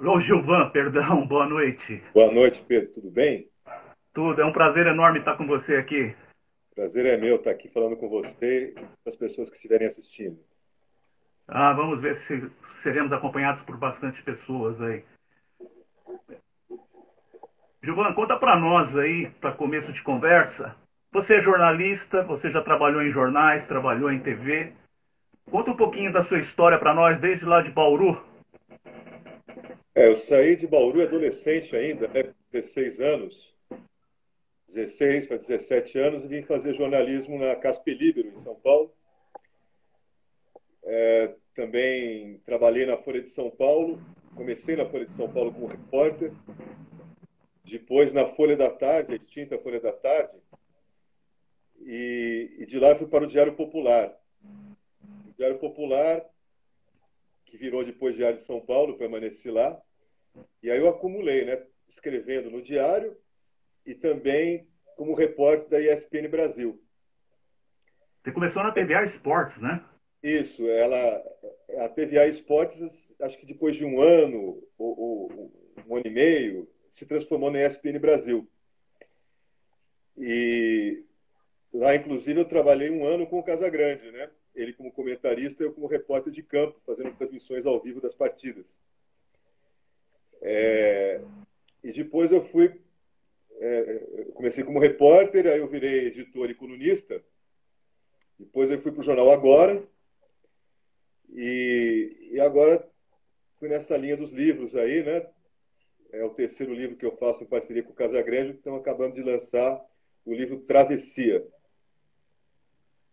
Ô Gilvan, perdão, boa noite. Boa noite, Pedro. Tudo bem? Tudo, é um prazer enorme estar com você aqui. Prazer é meu estar aqui falando com você e com as pessoas que estiverem assistindo. Vamos ver se seremos acompanhados por bastante pessoas aí. Gilvan, conta para nós aí, para começo de conversa. Você é jornalista, você já trabalhou em jornais, trabalhou em TV. Conta um pouquinho da sua história para nós, desde lá de Bauru. Eu saí de Bauru adolescente ainda, né, com 16 anos, 16 para 17 anos, e vim fazer jornalismo na Caspe Libero, em São Paulo. Também trabalhei na Folha de São Paulo, comecei na Folha de São Paulo como repórter, depois na Folha da Tarde, a extinta Folha da Tarde, e de lá fui para o Diário Popular. O Diário Popular, que virou depois Diário de São Paulo, permaneci lá. E aí eu acumulei, né? Escrevendo no diário e também como repórter da ESPN Brasil. Você começou na TVA Esportes, né? Isso, a TVA Esportes, acho que depois de um ano ou um ano e meio, se transformou na ESPN Brasil. E lá, inclusive, eu trabalhei um ano com o Casagrande, né? Ele como comentarista, eu como repórter de campo, fazendo transmissões ao vivo das partidas. E depois eu comecei como repórter, aí eu virei editor e colunista. Depois eu fui para o jornal Agora e agora fui nessa linha dos livros aí, né? É o terceiro livro que eu faço em parceria com o Casagrande, então acabamos de lançar o livro Travessia.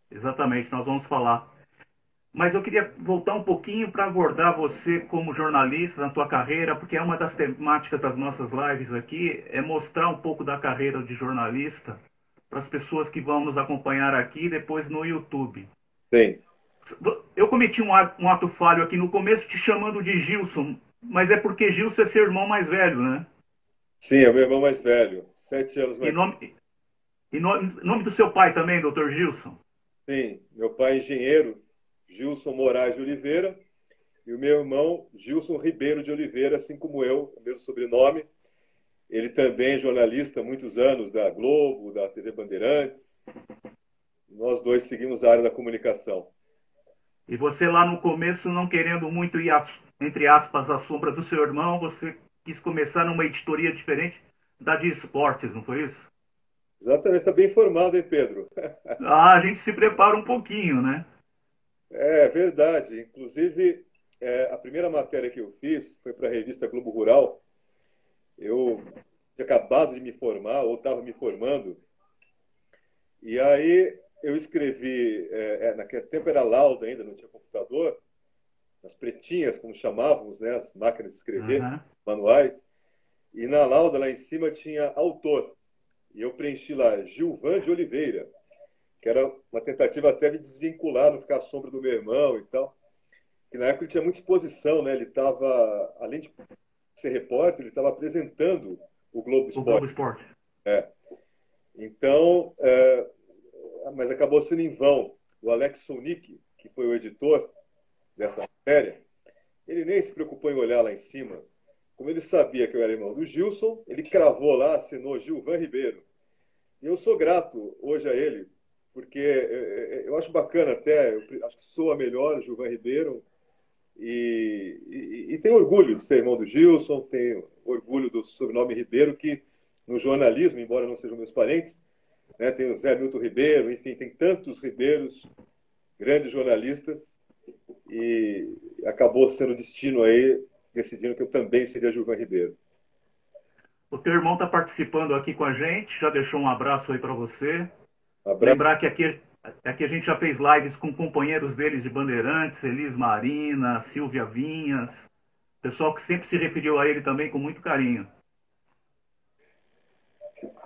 Exatamente, nós vamos falar. Mas eu queria voltar um pouquinho para abordar você como jornalista na tua carreira, porque é uma das temáticas das nossas lives aqui, é mostrar um pouco da carreira de jornalista para as pessoas que vão nos acompanhar aqui e depois no YouTube. Tem. Eu cometi um ato falho aqui no começo te chamando de Gilson, mas é porque Gilson é seu irmão mais velho, né? Sim, é o meu irmão mais velho, 7 anos E mais. nome do seu pai também, doutor Gilson? Sim, meu pai é engenheiro, Gilson Moraes de Oliveira, e o meu irmão, Gilson Ribeiro de Oliveira, assim como eu, o mesmo sobrenome. Ele também é jornalista há muitos anos da Globo, da TV Bandeirantes. Nós dois seguimos a área da comunicação. E você lá no começo, não querendo muito ir, entre aspas, à sombra do seu irmão, você quis começar numa editoria diferente da de esportes, não foi isso? Exatamente, está bem informado, hein, Pedro? A gente se prepara um pouquinho, né? É verdade. Inclusive, a primeira matéria que eu fiz foi para a revista Globo Rural. Eu tinha acabado de me formar, ou estava me formando, e aí eu escrevi, naquele tempo era lauda ainda, não tinha computador, as pretinhas, como chamávamos, né, as máquinas de escrever, Uhum. manuais, e na lauda lá em cima tinha autor, e eu preenchi lá Gilvan de Oliveira, que era uma tentativa até de desvincular, não ficar à sombra do meu irmão e tal. Que na época ele tinha muita exposição, né? Ele estava, além de ser repórter, ele estava apresentando o Globo O Globo Esporte. Esporte. É. Então, mas acabou sendo em vão. O Alex Sonic, que foi o editor dessa matéria, ele nem se preocupou em olhar lá em cima. Como ele sabia que eu era irmão do Gilson, ele cravou lá, assinou Gilvan Ribeiro. E eu sou grato hoje a ele, porque eu acho bacana até, eu acho que soa melhor o Gilvan Ribeiro, e tenho orgulho de ser irmão do Gilson, tenho orgulho do sobrenome Ribeiro, que no jornalismo, embora não sejam meus parentes, né, tem o Zé Milton Ribeiro, enfim, tem tantos Ribeiros, grandes jornalistas, e acabou sendo o destino aí, decidindo que eu também seria Gilvan Ribeiro. O teu irmão está participando aqui com a gente, já deixou um abraço aí para você. Um abraço. Lembrar que aqui a gente já fez lives com companheiros deles de Bandeirantes, Elis Marina, Silvia Vinhas, pessoal que sempre se referiu a ele também com muito carinho.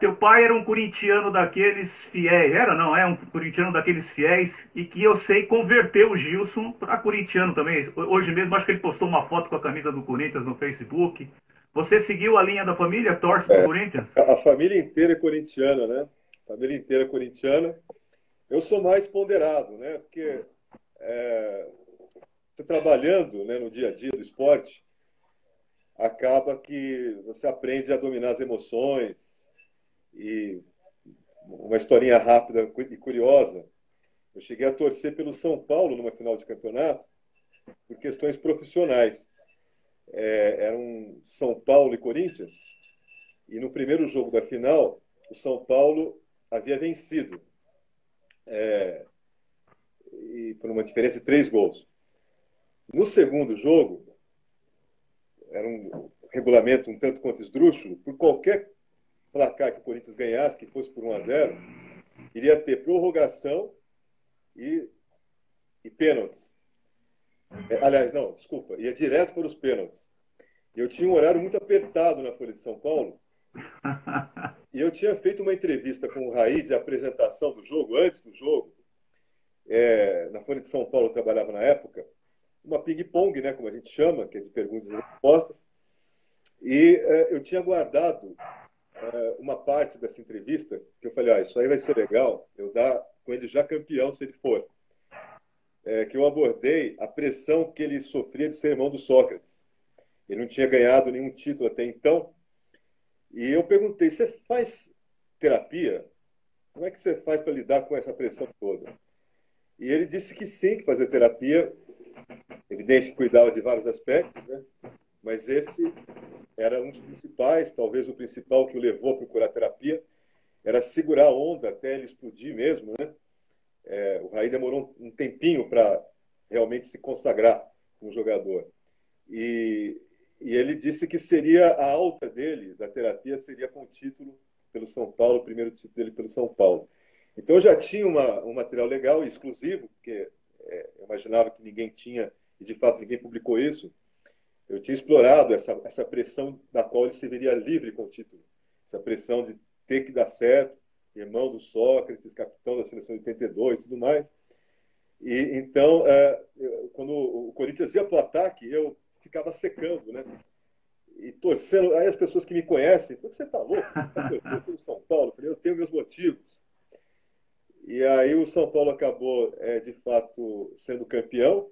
Teu pai era um corintiano daqueles fiéis, era não, é um corintiano daqueles fiéis, e que eu sei converteu o Gilson para corintiano também. Hoje mesmo acho que ele postou uma foto com a camisa do Corinthians no Facebook. Você seguiu a linha da família? Torce pro É, Corinthians? a família inteira é corintiana, né? A família inteira é corintiana. Eu sou mais ponderado, né? Porque você trabalhando, né, no dia a dia do esporte, acaba que você aprende a dominar as emoções. E uma historinha rápida e curiosa, eu cheguei a torcer pelo São Paulo numa final de campeonato por questões profissionais. Era um São Paulo e Corinthians, e no primeiro jogo da final, o São Paulo havia vencido, e por uma diferença de 3 gols. No segundo jogo, era um regulamento um tanto quanto esdrúxulo, por qualquer placar que o Corinthians ganhasse, que fosse por 1-0, iria ter prorrogação e pênaltis. Aliás, não, desculpa, ia direto para os pênaltis. E eu tinha um horário muito apertado na Folha de São Paulo, e eu tinha feito uma entrevista com o Raí de apresentação do jogo, antes do jogo. Na Folha de São Paulo eu trabalhava na época, uma ping-pong, né, como a gente chama, que é de perguntas e respostas. E eu tinha guardado uma parte dessa entrevista, que eu falei, isso aí vai ser legal, eu dar com ele já campeão, se ele for. Que eu abordei a pressão que ele sofria de ser irmão do Sócrates. Ele não tinha ganhado nenhum título até então. E eu perguntei, você faz terapia? Como é que você faz para lidar com essa pressão toda? E ele disse que sim, que fazer terapia, evidente que cuidava de vários aspectos, né? Mas esse era um dos principais, talvez o principal que o levou a procurar terapia, era segurar a onda até ele explodir mesmo, né? O Raí demorou um tempinho para realmente se consagrar como jogador. E ele disse que seria a alta dele, da terapia, seria com o título pelo São Paulo, o primeiro título dele pelo São Paulo. Então eu já tinha um material legal e exclusivo, porque eu imaginava que ninguém tinha, e de fato ninguém publicou isso. Eu tinha explorado essa pressão da qual ele se veria livre com o título. Essa pressão de ter que dar certo, irmão do Sócrates, capitão da seleção de 82 e tudo mais. E então, quando o Corinthians ia para o ataque, eu ficava secando, né? E torcendo. Aí as pessoas que me conhecem, você está louco? Você está torcendo pelo São Paulo? Eu falei, eu tenho meus motivos. E aí o São Paulo acabou, de fato, sendo campeão.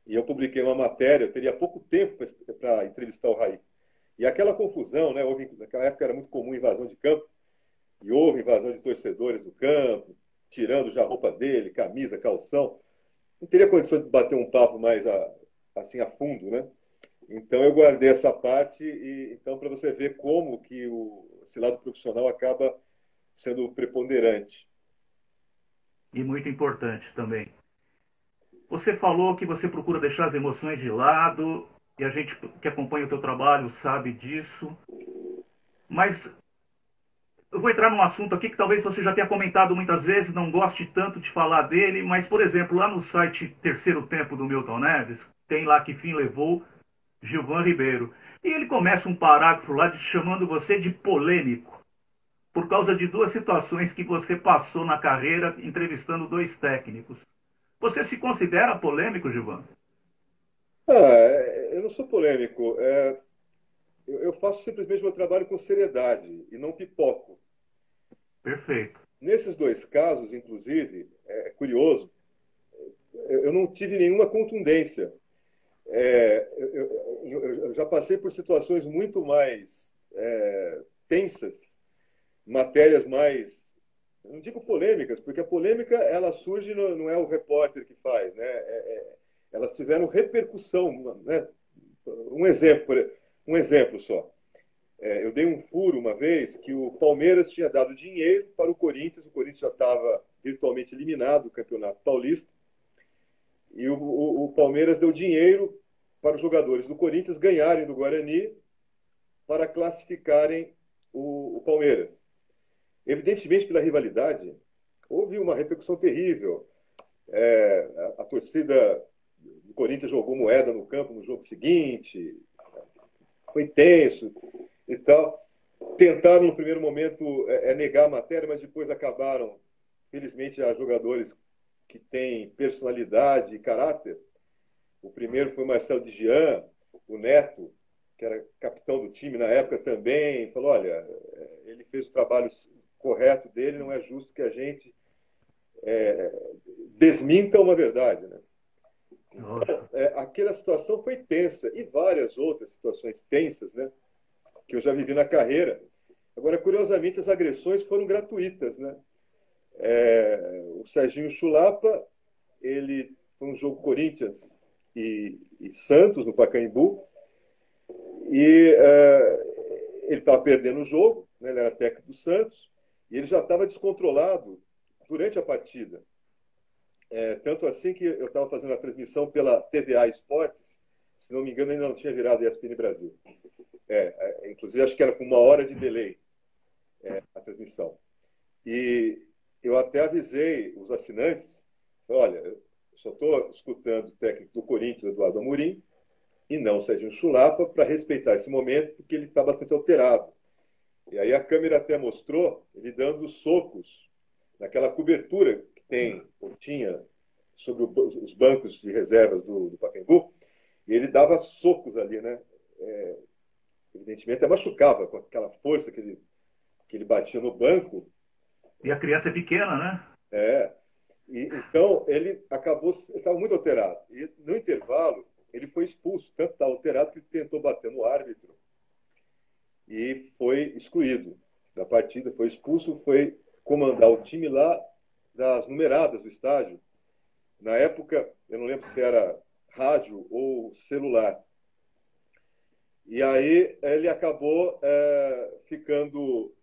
E eu publiquei uma matéria, eu teria pouco tempo para entrevistar o Raí. E aquela confusão, né? Naquela época era muito comum invasão de campo, e houve invasão de torcedores do campo, tirando já a roupa dele, camisa, calção. Não teria condição de bater um papo mais assim a fundo, né? Então eu guardei essa parte, e então para você ver como que esse lado profissional acaba sendo preponderante. E muito importante também. Você falou que você procura deixar as emoções de lado, e a gente que acompanha o teu trabalho sabe disso. Mas eu vou entrar num assunto aqui que talvez você já tenha comentado muitas vezes, não goste tanto de falar dele, mas, por exemplo, lá no site Terceiro Tempo do Milton Neves, tem lá que fim levou Gilvan Ribeiro. E ele começa um parágrafo lá chamando você de polêmico, por causa de 2 situações que você passou na carreira entrevistando 2 técnicos. Você se considera polêmico, Gilvan? Eu não sou polêmico. Eu faço simplesmente meu trabalho com seriedade e não pipoco. Perfeito. Nesses 2 casos, inclusive, é curioso, eu não tive nenhuma contundência. Eu já passei por situações muito mais tensas, matérias mais, não digo polêmicas, porque a polêmica ela surge, não é o repórter que faz, né? Elas tiveram repercussão, né? Um exemplo só. Eu dei um furo uma vez que o Palmeiras tinha dado dinheiro para o Corinthians já estava virtualmente eliminado do Campeonato Paulista, e o Palmeiras deu dinheiro para os jogadores do Corinthians ganharem do Guarani para classificarem o Palmeiras. Evidentemente, pela rivalidade, houve uma repercussão terrível. A torcida do Corinthians jogou moeda no campo no jogo seguinte, foi tenso e tal. Tentaram, no primeiro momento, negar a matéria, mas depois acabaram. Felizmente, há jogadores que têm personalidade e caráter. O primeiro foi Marcelo Digian, o Neto, que era capitão do time na época também, falou, olha, ele fez o trabalho correto dele, não é justo que a gente desminta uma verdade, né? Lógico. Aquela situação foi tensa e várias outras situações tensas, né, que eu já vivi na carreira. Agora, curiosamente, as agressões foram gratuitas, né? O Serginho Chulapa, ele foi um jogo Corinthians e Santos no Pacaembu e ele estava perdendo o jogo, né? Ele era técnico do Santos e ele já estava descontrolado durante a partida. Tanto assim que eu estava fazendo a transmissão pela TVA Esportes, se não me engano, ainda não tinha virado ESPN Brasil. Inclusive, acho que era com 1 hora de delay a transmissão. E eu até avisei os assinantes, olha, eu só estou escutando o técnico do Corinthians, Eduardo Amorim, e não o Serginho Chulapa, para respeitar esse momento, porque ele está bastante alterado. E aí a câmera até mostrou ele dando socos naquela cobertura que tem, ou tinha, sobre os bancos de reservas do Pacaembu, e ele dava socos ali, né? Evidentemente, até machucava com aquela força que ele batia no banco. E a criança é pequena, né? Então, ele estava muito alterado. E no intervalo, ele foi expulso. Tanto estava alterado que ele tentou bater no árbitro e foi excluído da partida. Foi expulso, foi comandar o time lá das numeradas do estádio. Na época, eu não lembro se era rádio ou celular. E aí ele acabou ficando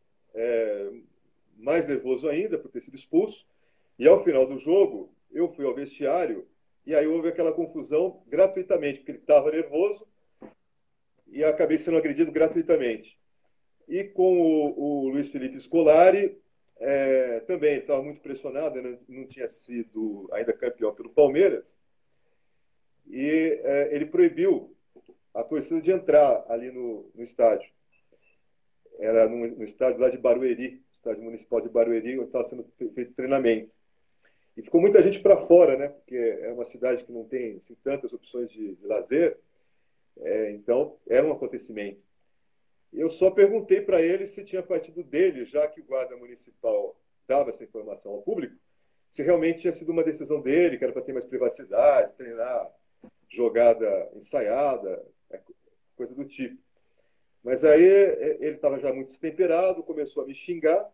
mais nervoso ainda por ter sido expulso. E ao final do jogo, eu fui ao vestiário e aí houve aquela confusão gratuitamente, porque ele estava nervoso e acabei sendo agredido gratuitamente. E com o Luiz Felipe Scolari, também estava muito pressionado, não tinha sido ainda campeão pelo Palmeiras, e ele proibiu a torcida de entrar ali no estádio. Era no estádio lá de Barueri, estádio municipal de Barueri, onde estava sendo feito treinamento. E ficou muita gente para fora, né? Porque é uma cidade que não tem assim, tantas opções de lazer. Então, era um acontecimento. Eu só perguntei para ele se tinha partido dele, já que o guarda municipal dava essa informação ao público, se realmente tinha sido uma decisão dele, que era para ter mais privacidade, treinar jogada ensaiada, coisa do tipo. Mas aí ele estava já muito destemperado, começou a me xingar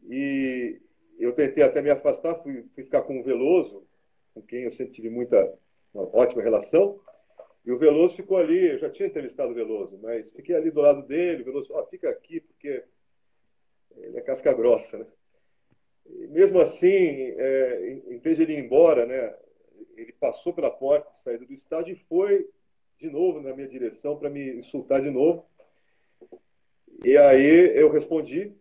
e eu tentei até me afastar, fui ficar com o Veloso, com quem eu sempre tive uma ótima relação. E o Veloso ficou ali, eu já tinha entrevistado o Veloso, mas fiquei ali do lado dele, o Veloso falou, fica aqui, porque ele é casca grossa, né? E mesmo assim, em vez de ele ir embora, né, ele passou pela porta de saída do estádio e foi de novo na minha direção para me insultar de novo. E aí eu respondi,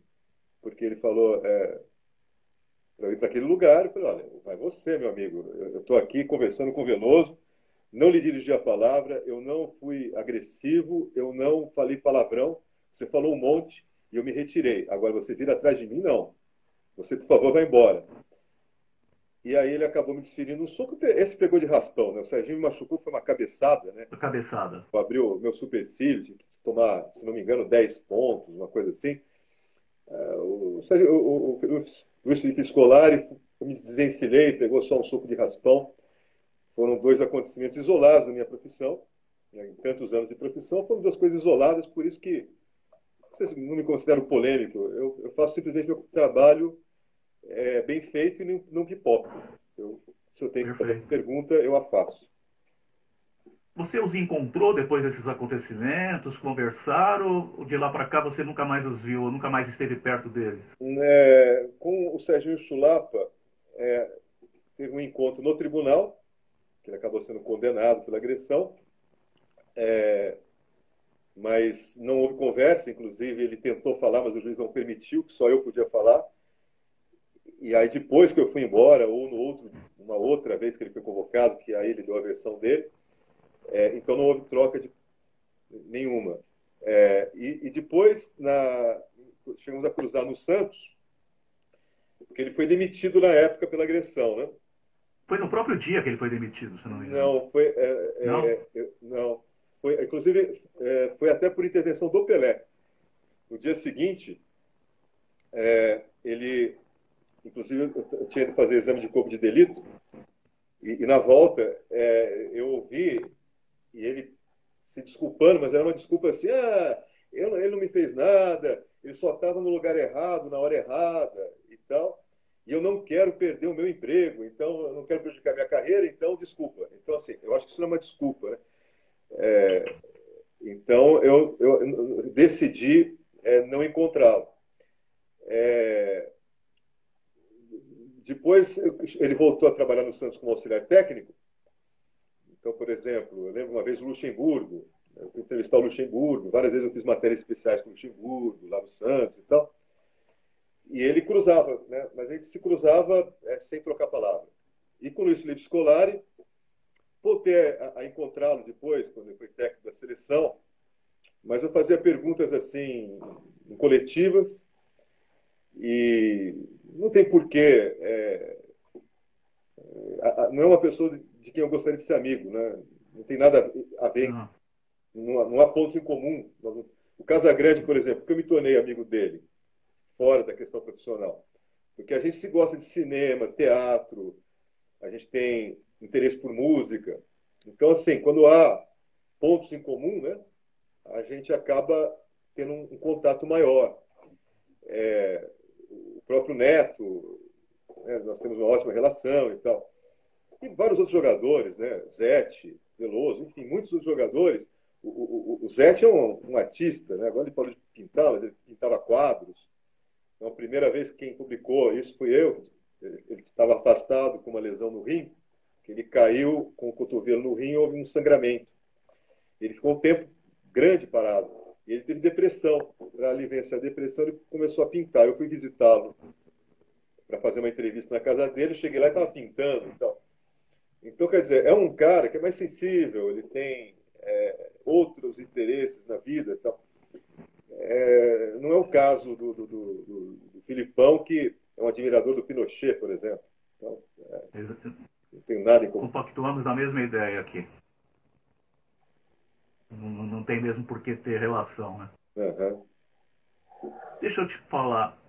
porque ele falou para eu ir para aquele lugar, eu falei, olha, vai você, meu amigo, eu estou aqui conversando com o Veloso, não lhe dirigi a palavra, eu não fui agressivo, eu não falei palavrão, você falou um monte e eu me retirei. Agora você vira atrás de mim, não. Você, por favor, vai embora. E aí ele acabou me desferindo um soco, esse pegou de raspão, né? O Serginho me machucou, foi uma cabeçada, né? A cabeçada. Abriu o meu supercílio, tive que tomar, se não me engano, 10 pontos, uma coisa assim. O Luiz Felipe Scolari, eu me desvencilhei, pegou só um soco de raspão. Foram 2 acontecimentos isolados na minha profissão, né, em tantos anos de profissão, foram 2 coisas isoladas, por isso que vocês não me considero polêmico, eu faço simplesmente meu trabalho bem feito e não pipoco. Se eu tenho que fazer uma pergunta, eu a faço. Você os encontrou depois desses acontecimentos, conversaram, ou de lá para cá você nunca mais os viu, nunca mais esteve perto deles? Com o Serginho Chulapa, teve um encontro no tribunal, que ele acabou sendo condenado pela agressão, mas não houve conversa, inclusive ele tentou falar, mas o juiz não permitiu, que só eu podia falar. E aí depois que eu fui embora, ou uma outra vez que ele foi convocado, que aí ele deu a versão dele, então não houve troca nenhuma. E depois chegamos a cruzar no Santos, porque ele foi demitido na época pela agressão, né? Foi no próprio dia que ele foi demitido, se não me engano. Não, não. Foi, inclusive, foi até por intervenção do Pelé. No dia seguinte, ele, inclusive, eu tinha de fazer exame de corpo de delito, E na volta, eu ouvi, e ele se desculpando, mas era uma desculpa assim, ele não me fez nada, ele só estava no lugar errado, na hora errada e tal, e eu não quero perder o meu emprego, então eu não quero prejudicar minha carreira, então desculpa. Então, assim, eu acho que isso não é uma desculpa, né? Então, eu decidi não encontrá-lo. Depois, ele voltou a trabalhar no Santos como auxiliar técnico. Então, por exemplo, eu lembro uma vez o Luxemburgo, eu fui entrevistar o Luxemburgo, várias vezes eu fiz matérias especiais com o Luxemburgo, lá no Santos e tal. E ele cruzava, né? Mas a gente se cruzava sem trocar palavra. E com o Luiz Felipe Scolari, voltei a encontrá-lo depois, quando ele foi técnico da seleção, mas eu fazia perguntas assim, em coletivas, e não tem porquê. Não é uma pessoa de quem eu gostaria de ser amigo, né? Não tem nada a ver, Não. não há pontos em comum. O Casagrande, por exemplo, porque eu me tornei amigo dele, fora da questão profissional. Porque a gente se gosta de cinema, teatro, a gente tem interesse por música. Então, assim, quando há pontos em comum, né, a gente acaba tendo um contato maior. O próprio Neto, né, nós temos uma ótima relação e tal. E vários outros jogadores, né, Zete, Veloso, enfim, muitos outros jogadores. O Zete é um artista, né? Agora ele parou de pintar, mas ele pintava quadros. Então, a primeira vez que quem publicou isso fui eu. Ele estava afastado com uma lesão no rim, que ele caiu com o cotovelo no rim e houve um sangramento. Ele ficou um tempo grande parado. E ele teve depressão. Para aliviar essa depressão, ele começou a pintar. Eu fui visitá-lo para fazer uma entrevista na casa dele. Cheguei lá e estava pintando. Então, quer dizer, é um cara que é mais sensível, ele tem outros interesses na vida. Então, não é o caso do Filipão, que é um admirador do Pinochet, por exemplo. Então, não tem nada em comum. Compactuamos na mesma ideia aqui. Não tem mesmo por que ter relação, né? Uhum. Deixa eu te falar.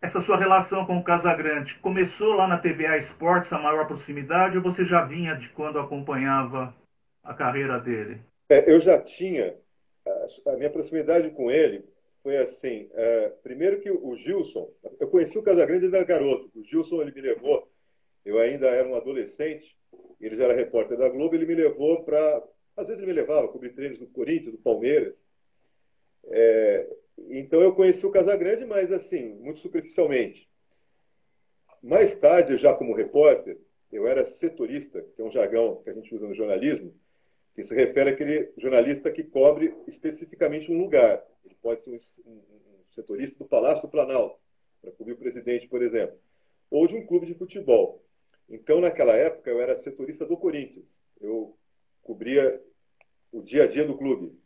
Essa sua relação com o Casagrande começou lá na TVA Esportes, a maior proximidade, ou você já vinha de quando acompanhava a carreira dele? Eu já tinha, a minha proximidade com ele foi assim, primeiro que o Gilson, eu conheci o Casagrande ainda garoto, o Gilson ele me levou, eu ainda era um adolescente, ele já era repórter da Globo, ele me levou para, às vezes ele me levava a cobrir treinos do Corinthians, do Palmeiras, então eu conheci o Casagrande, mas assim, muito superficialmente. Mais tarde, já como repórter, eu era setorista, que é um jargão que a gente usa no jornalismo, que se refere àquele jornalista que cobre especificamente um lugar. Ele pode ser um setorista do Palácio do Planalto, para cobrir o presidente, por exemplo, ou de um clube de futebol. Então, naquela época, eu era setorista do Corinthians. Eu cobria o dia a dia do clube.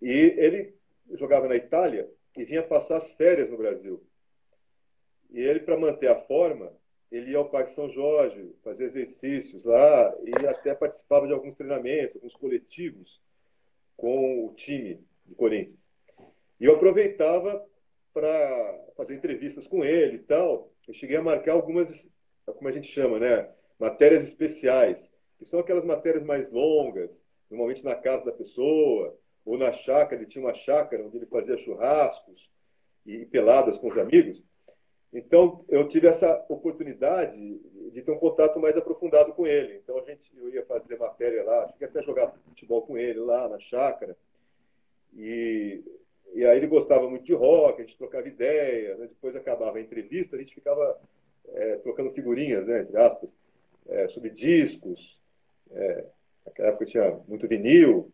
E ele jogava na Itália e vinha passar as férias no Brasil. E ele, para manter a forma, ele ia ao Parque São Jorge, fazia exercícios lá e até participava de alguns treinamentos, alguns coletivos com o time do Corinthians. E eu aproveitava para fazer entrevistas com ele e tal. Eu cheguei a marcar algumas, como a gente chama, né, matérias especiais, que são aquelas matérias mais longas, normalmente na casa da pessoa, ou na chácara, ele tinha uma chácara onde ele fazia churrascos e peladas com os amigos. Então, eu tive essa oportunidade de ter um contato mais aprofundado com ele. Então, eu ia fazer matéria lá, cheguei até a jogar futebol com ele lá na chácara. E aí ele gostava muito de rock, a gente trocava ideia, né? Depois acabava a entrevista, a gente ficava trocando figurinhas, né, entre aspas, sobre discos. Naquela época tinha muito vinil.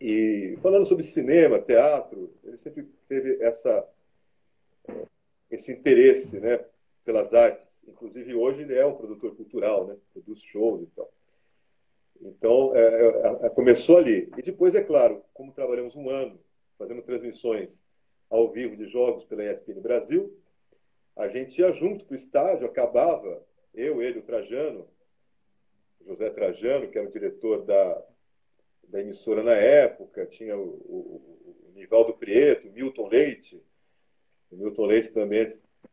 E falando sobre cinema, teatro, ele sempre teve esse interesse, né, pelas artes. Inclusive, hoje ele é um produtor cultural, né, produz shows e tal. Então, começou ali. E depois, é claro, como trabalhamos um ano fazendo transmissões ao vivo de jogos pela ESPN Brasil, a gente ia junto para o estádio, acabava, ele, o Trajano, José Trajano, que era o diretor da emissora na época, tinha o Nivaldo Prieto, o Milton Leite também,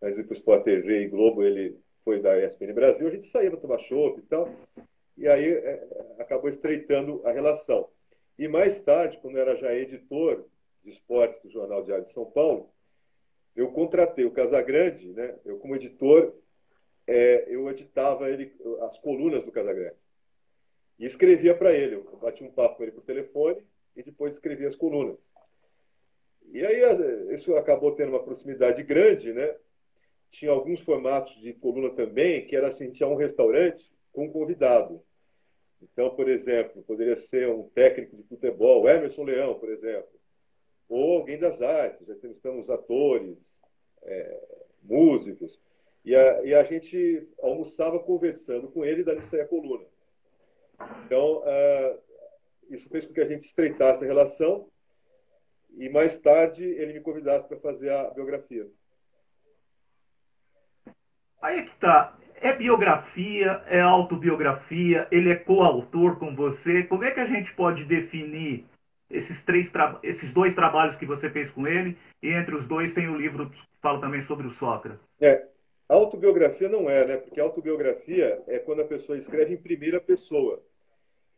antes de ir para o Sport TV e Globo, ele foi da ESPN Brasil, a gente saía para tomar chopp e tal, e aí acabou estreitando a relação. E mais tarde, quando eu era já editor de esportes do Jornal Diário de São Paulo, eu contratei o Casagrande, né? Eu como editor, eu editava as colunas do Casagrande e escrevia para ele. Eu batia um papo com ele por telefone e depois escrevia as colunas. E aí isso acabou tendo uma proximidade grande, né? Tinha alguns formatos de coluna também, que era assim, tinha um restaurante com um convidado. Então, por exemplo, poderia ser um técnico de futebol, Emerson Leão, por exemplo, ou alguém das artes, já entrevistamos atores, músicos, e a gente almoçava conversando com ele e dali saía a coluna. Então, isso fez com que a gente estreitasse a relação e mais tarde ele me convidasse para fazer a biografia. Aí é que tá. É biografia, é autobiografia, ele é coautor com você. Como é que a gente pode definir esses dois trabalhos que você fez com ele? E entre os dois tem o livro que fala também sobre o Sócrates. Autobiografia não é, né? Porque autobiografia é quando a pessoa escreve em primeira pessoa.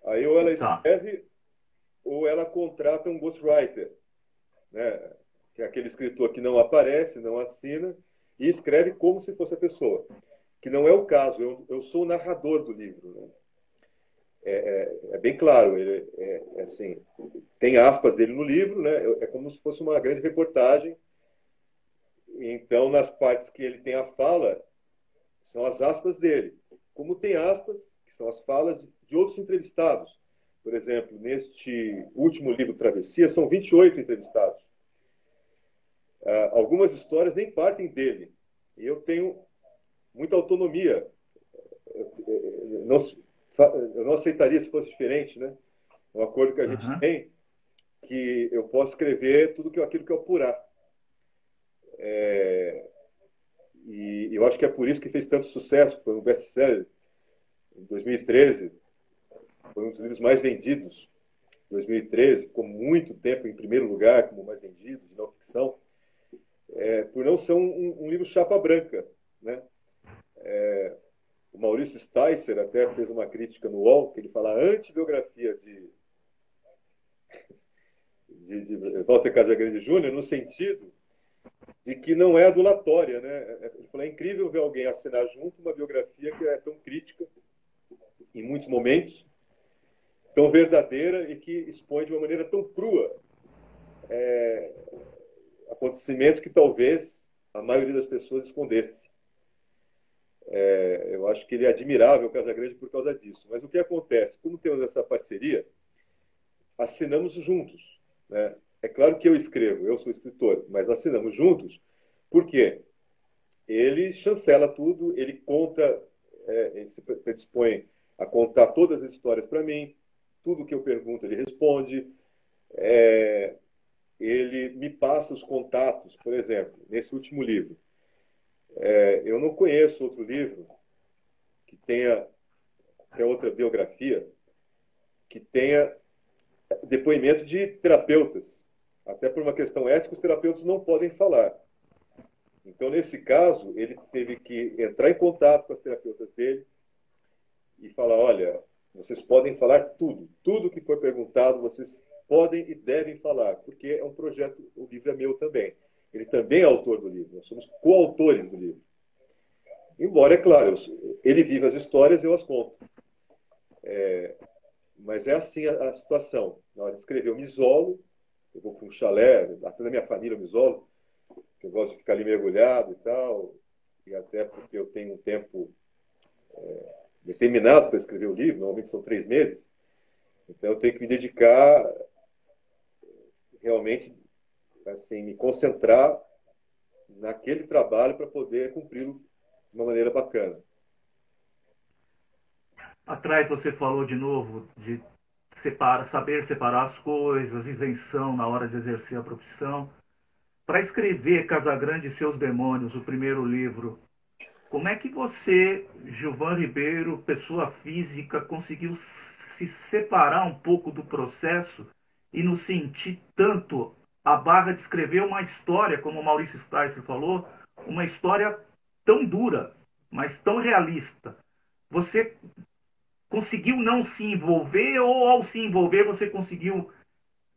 Aí ou ela Tá. escreve ou ela contrata um ghostwriter, né? Que é aquele escritor que não aparece, não assina e escreve como se fosse a pessoa. Que não é o caso. Eu sou o narrador do livro, né? É bem claro. Ele assim, tem aspas dele no livro, né? É como se fosse uma grande reportagem. Então, nas partes que ele tem a fala, são as aspas dele. Como tem aspas, que são as falas de outros entrevistados. Por exemplo, neste último livro, Travessia, são 28 entrevistados. Algumas histórias nem partem dele. E eu tenho muita autonomia. Eu não aceitaria se fosse diferente, né? Um acordo que a gente tem, que eu posso escrever tudo aquilo que eu apurar. E eu acho que é por isso que fez tanto sucesso. Foi um best-seller em 2013. Foi um dos livros mais vendidos em 2013. Ficou muito tempo em primeiro lugar como mais vendido de não ficção. Por não ser um livro chapa branca, né? O Maurício Sticer até fez uma crítica no UOL, que ele fala a antibiografia de Walter Casagrande Júnior, no sentido de que não é adulatória, né? Ele falou, é incrível ver alguém assinar junto uma biografia que é tão crítica, em muitos momentos, tão verdadeira e que expõe de uma maneira tão crua acontecimentos que talvez a maioria das pessoas escondesse. Eu acho que ele é admirável, o Casagrande, por causa disso. Mas o que acontece? Como temos essa parceria, assinamos juntos, né? É claro que eu escrevo, eu sou escritor, mas assinamos juntos, porque ele chancela tudo, ele conta, ele se predispõe a contar todas as histórias para mim, tudo que eu pergunto ele responde, ele me passa os contatos, por exemplo, nesse último livro. Eu não conheço outro livro que tenha outra biografia que tenha depoimento de terapeutas. Até por uma questão ética, os terapeutas não podem falar. Então, nesse caso, ele teve que entrar em contato com as terapeutas dele e falar, olha, vocês podem falar tudo. Tudo que for perguntado, vocês podem e devem falar, porque é um projeto, o livro é meu também. Ele também é autor do livro, nós somos coautores do livro. Embora, é claro, ele vive as histórias, eu as conto. Mas é assim a situação. Na hora de escrever, eu me isolo, eu vou para um chalé, até da minha família eu me isolo, que eu gosto de ficar ali mergulhado e tal, e até porque eu tenho um tempo determinado para escrever o livro, normalmente são 3 meses, então eu tenho que me dedicar realmente, assim, me concentrar naquele trabalho para poder cumpri-lo de uma maneira bacana. Atrás você falou de novo de saber separar as coisas, isenção na hora de exercer a profissão. Para escrever Casagrande e seus demônios, o primeiro livro, como é que você, Gilvan Ribeiro, pessoa física, conseguiu se separar um pouco do processo e não sentir tanto a barra de escrever uma história, como o Maurício Sticer falou, uma história tão dura? mas tão realista. Você conseguiu não se envolver ou ao se envolver você conseguiu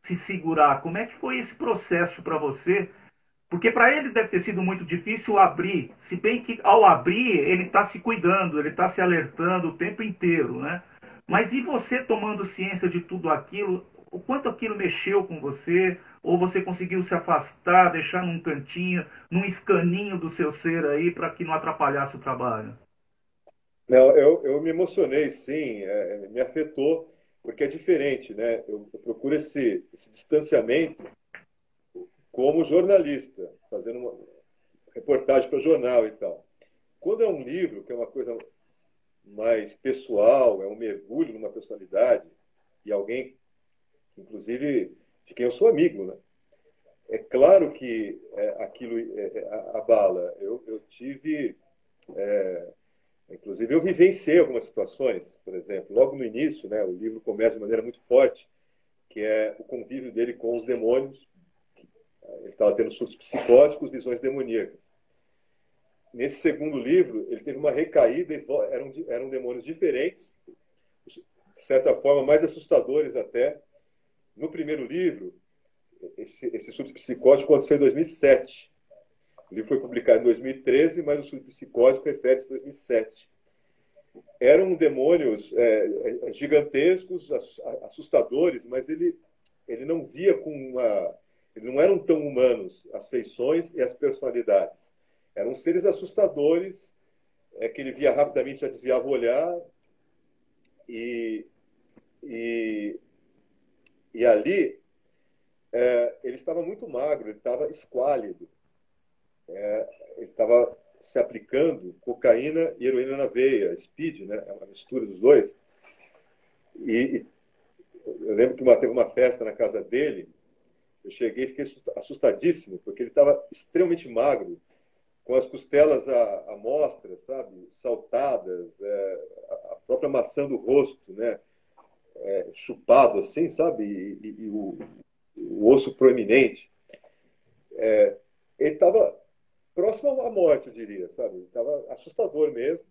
se segurar? Como é que foi esse processo para você? Porque para ele deve ter sido muito difícil abrir, se bem que ao abrir ele está se cuidando, ele está se alertando o tempo inteiro, né? Mas e você tomando ciência de tudo aquilo, o quanto aquilo mexeu com você? Ou você conseguiu se afastar, deixar num cantinho, num escaninho do seu ser aí para que não atrapalhasse o trabalho? Não, eu me emocionei, sim, me afetou, porque é diferente, né? Eu procuro esse distanciamento como jornalista, fazendo uma reportagem para jornal e tal. Quando é um livro, que é uma coisa mais pessoal, é um mergulho numa personalidade, e alguém, inclusive, de quem eu sou amigo, né? É claro que aquilo abala. Eu tive, inclusive, eu vivenciei algumas situações, por exemplo, logo no início, né, o livro começa de maneira muito forte, que é o convívio dele com os demônios. Ele estava tendo surtos psicóticos, visões demoníacas. Nesse segundo livro, ele teve uma recaída, eram demônios diferentes, de certa forma mais assustadores até. No primeiro livro, esse surto psicótico aconteceu em 2007. O livro foi publicado em 2013, mas o surto psicótico refere-se a 2007. Eram demônios gigantescos, assustadores, mas ele não via com uma... Eles não eram tão humanos, as feições e as personalidades. Eram seres assustadores, que ele via rapidamente, já desviava o olhar, e, e, e ali ele estava muito magro, ele estava esquálido, ele estava se aplicando cocaína e heroína na veia, speed, né? É uma mistura dos dois. E eu lembro que teve uma festa na casa dele, eu cheguei e fiquei assustadíssimo, porque ele estava extremamente magro, com as costelas à mostra, sabe? Saltadas, a própria maçã do rosto, né? Chupado assim, sabe? E o osso proeminente. Ele estava próximo à morte, eu diria, sabe? Ele estava assustador mesmo.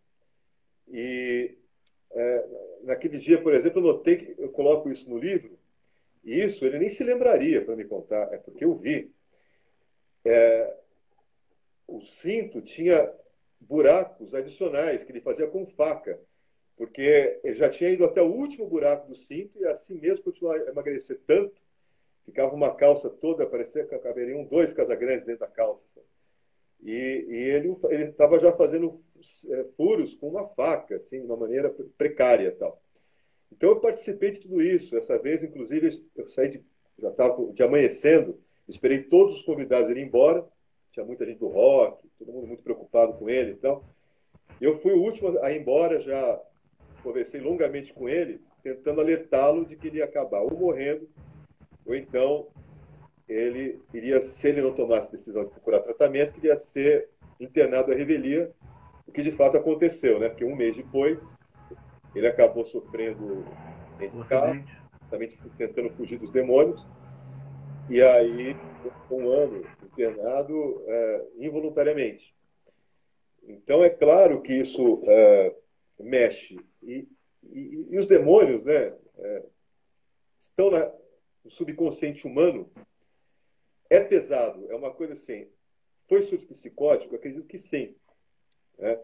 E naquele dia, por exemplo, eu notei que eu coloco isso no livro, e isso ele nem se lembraria para me contar, é porque eu vi. O cinto tinha buracos adicionais que ele fazia com faca, porque ele já tinha ido até o último buraco do cinto e assim mesmo continuava a emagrecer tanto, ficava uma calça toda, parecia que caberiam 2 casagrandes dentro da calça. E ele estava já fazendo furos com uma faca, assim, de uma maneira precária, tal. Então eu participei de tudo isso. Essa vez, inclusive, eu saí já estava de amanhecendo, esperei todos os convidados irem embora. Tinha muita gente do rock, todo mundo muito preocupado com ele. Então, eu fui o último a ir embora, já conversei longamente com ele, tentando alertá-lo de que ele ia acabar ou morrendo, ou então ele iria, se ele não tomasse a decisão de procurar tratamento, que iria ser internado à revelia, o que de fato aconteceu, né? Porque um mês depois ele acabou sofrendo O em carro, acidente. também tentando fugir dos demônios, e aí um ano internado involuntariamente. Então é claro que isso mexe e os demônios, né, estão no subconsciente humano. É pesado, é uma coisa assim. Foi surto psicótico? Eu acredito que sim. Né?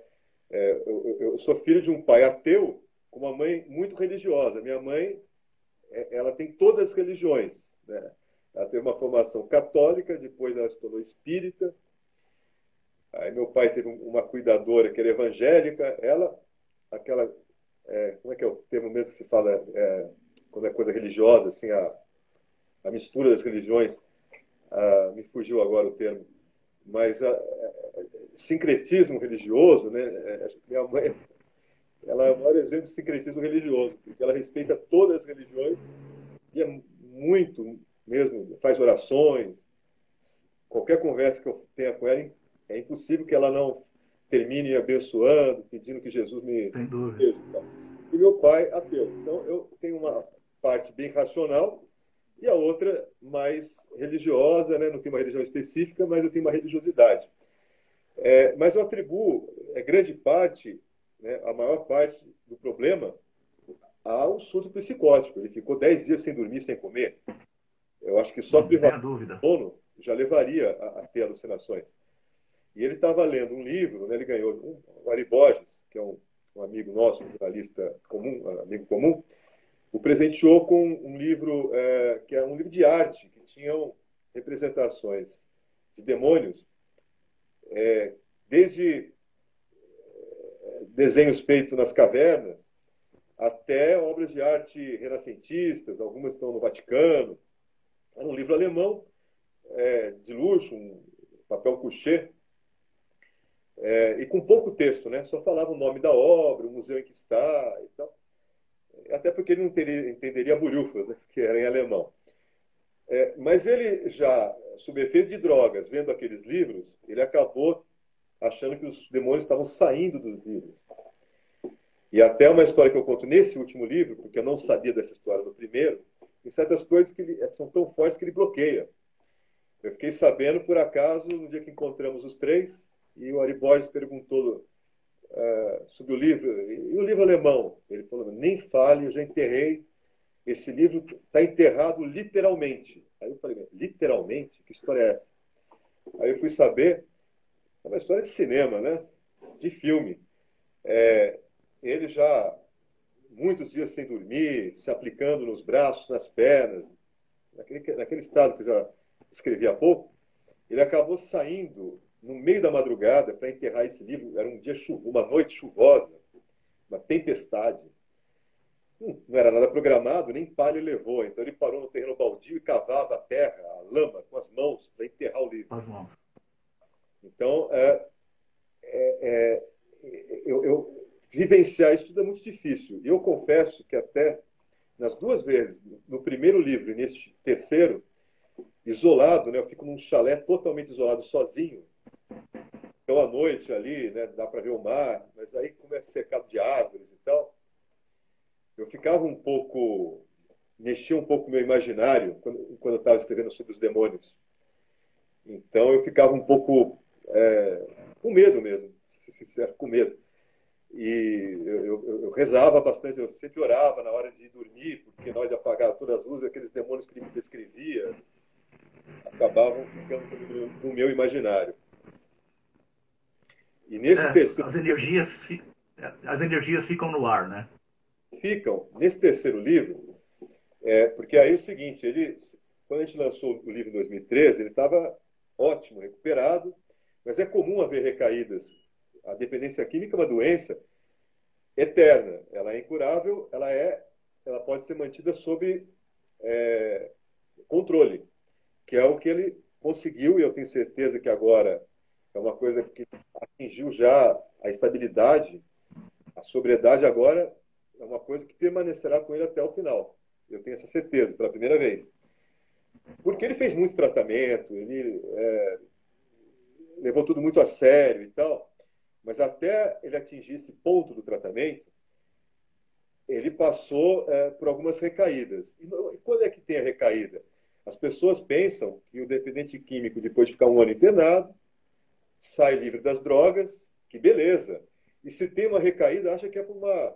Eu sou filho de um pai ateu com uma mãe muito religiosa. Minha mãe, ela tem todas as religiões. Né? Ela teve uma formação católica, depois ela se tornou espírita. Aí meu pai teve uma cuidadora que era evangélica. Ela, aquela, como é que é o termo mesmo que se fala quando é coisa religiosa, assim, a mistura das religiões. Me fugiu agora o termo. Mas sincretismo religioso, né? Minha mãe, ela é o maior exemplo de sincretismo religioso, porque ela respeita todas as religiões e é muito mesmo, faz orações. Qualquer conversa que eu tenha com ela, é impossível que ela não termine abençoando, pedindo que Jesus me Sem dúvida. proteja. E meu pai, ateu. Então, eu tenho uma parte bem racional e a outra mais religiosa, né? Não tenho uma religião específica, mas eu tenho uma religiosidade. Mas eu atribuo grande parte, né, a maior parte do problema ao surto psicótico. Ele ficou 10 dias sem dormir, sem comer. Eu acho que só Não privação tenha dúvida. do sono já levaria a ter alucinações. E ele estava lendo um livro, né, ele ganhou o Ari Borges, que é um amigo nosso, um jornalista comum, amigo comum, o presenteou com um livro que é um livro de arte, que tinham representações de demônios, desde desenhos feitos nas cavernas até obras de arte renascentistas, algumas estão no Vaticano. Era um livro alemão, de luxo, um papel couché, e com pouco texto, né? Só falava o nome da obra, o museu em que está e tal. Até porque ele não entenderia burufas, né? Porque era em alemão. Mas ele já, sob efeito de drogas, vendo aqueles livros, ele acabou achando que os demônios estavam saindo dos livros. E até uma história que eu conto nesse último livro, porque eu não sabia dessa história no primeiro, tem certas coisas que são tão fortes que ele bloqueia. Eu fiquei sabendo, por acaso, no dia que encontramos os três, e o Ari Borges perguntou sobre o livro, e o livro alemão? Ele falou, nem fale, eu já enterrei, esse livro está enterrado literalmente. Aí eu falei, literalmente? Que história é essa? Aí eu fui saber, é uma história de cinema, né? De filme. Ele já, muitos dias sem dormir, se aplicando nos braços, nas pernas, naquele estado que eu já escrevi há pouco, ele acabou saindo no meio da madrugada para enterrar esse livro. Era um dia chuvoso, uma noite chuvosa, uma tempestade. Não era nada programado, nem palha ele levou. Então ele parou no terreno baldio e cavava a terra, a lama, com as mãos para enterrar o livro. As mãos. Então, eu vivenciar isso tudo é muito difícil. E eu confesso que até nas duas vezes, no primeiro livro e nesse terceiro, isolado, né? Eu fico num chalé totalmente isolado, sozinho. Então, à noite ali, né, dá para ver o mar, mas aí começa cercado de árvores e tal. Eu ficava um pouco, mexia um pouco o meu imaginário quando eu estava escrevendo sobre os demônios. Então, eu ficava um pouco com medo mesmo, se sincero, com medo. E eu rezava bastante, eu sempre orava na hora de dormir, porque na hora de apagar todas as luzes, aqueles demônios que ele me descrevia acabavam ficando no meu imaginário. E nesse terceiro As energias ficam no ar, né? nesse terceiro livro, porque aí é o seguinte, quando a gente lançou o livro em 2013, ele estava ótimo, recuperado, mas é comum haver recaídas. A dependência química é uma doença eterna, ela é incurável, ela pode ser mantida sob controle, que é o que ele conseguiu, e eu tenho certeza que agora é uma coisa que atingiu já a estabilidade, a sobriedade agora é uma coisa que permanecerá com ele até o final. Eu tenho essa certeza, pela primeira vez. Porque ele fez muito tratamento, ele levou tudo muito a sério e tal, mas até ele atingir esse ponto do tratamento, ele passou por algumas recaídas. E quando é que tem a recaída? As pessoas pensam que o dependente químico, depois de ficar um ano internado, sai livre das drogas, que beleza. E se tem uma recaída, acha que é por uma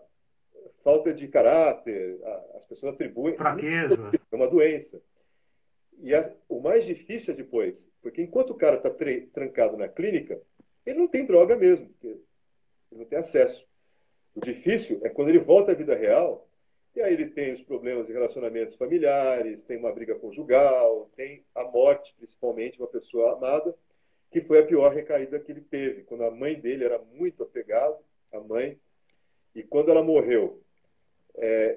falta de caráter, as pessoas atribuem. Fraqueza. É uma doença. E o mais difícil é depois, porque enquanto o cara está trancado na clínica, ele não tem droga mesmo, porque ele não tem acesso. O difícil é quando ele volta à vida real, e aí ele tem os problemas de relacionamentos familiares, tem uma briga conjugal, tem a morte, principalmente, uma pessoa amada, que foi a pior recaída que ele teve, quando a mãe dele era muito apegado à mãe, e quando ela morreu,